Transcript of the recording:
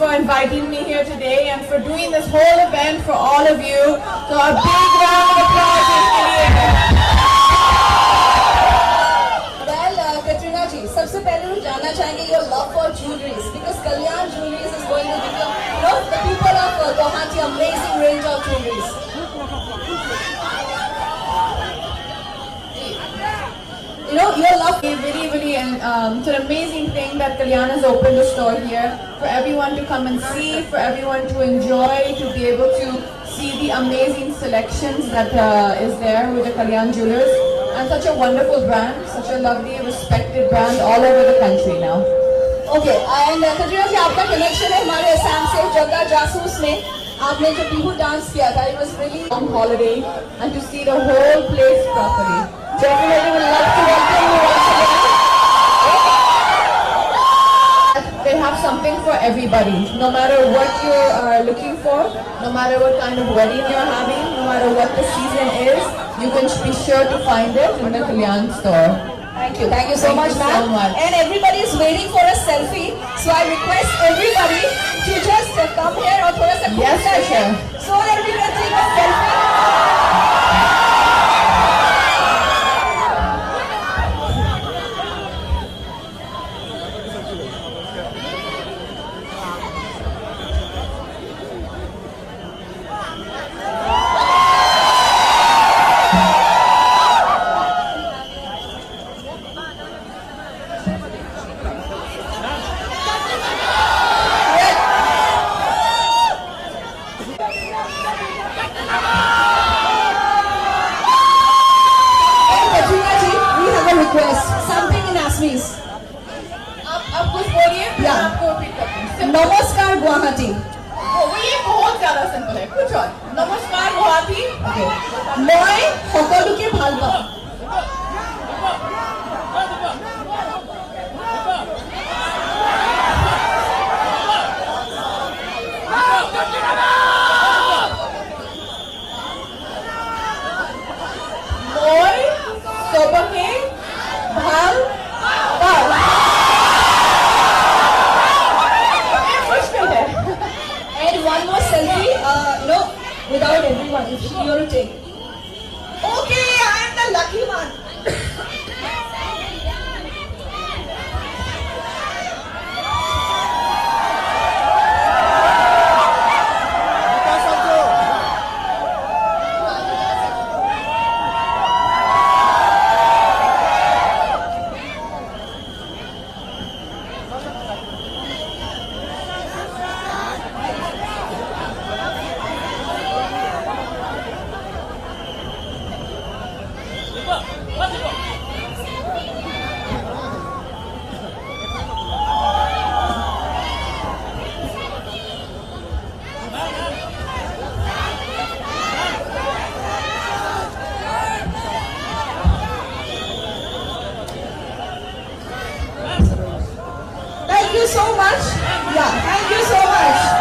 for inviting me here today and for doing this whole event for all of you. So a big round of applause इसके लिए. Well, Katrina ji, सबसे पहले हम जानना चाहेंगे your love for jewelries because Kalyan Jewelleries is going to become, the people of Guwahati, amazing range of jewelries. Your love. Really, it's an amazing thing that Kalyan has opened a store here for everyone to come and see, for everyone to enjoy, to be able to see the amazing selections that is there with the Kalyan Jewelers. And such a wonderful brand, such a lovely, respected brand all over the country now. Okay, and Katrina ji, आपका connection है हमारे असम से जगह जासूस में आपने जो Bihu dance किया था, it was really on holiday and to see the whole place properly. Definitely would love to welcome you once again. They have something for everybody, no matter what you're looking for, no matter what kind of wedding you're having, no matter what the season is, you can be sure to find it in the Kalyan store. Thank you so much, ma'am. And everybody is waiting for a selfie, so I request everybody to just come here or thoda sa yes, for sure. So that we can take a selfie. Something in Assamese. आप कुछ बोलिए, Yeah. आपको repeat करती हूँ. Namaskar Guwahati. ये बहुत ज़्यादा simple है. कुछ और. नमस्कार गुवाहाटी. Okay. Moi সকলোকে ভাল পাওঁ. মই সবকে ভাল পাওঁ. And one more selfie, without everyone, if you were to take. Okay, I am the lucky one. Thank you so much. Yeah, thank you so much.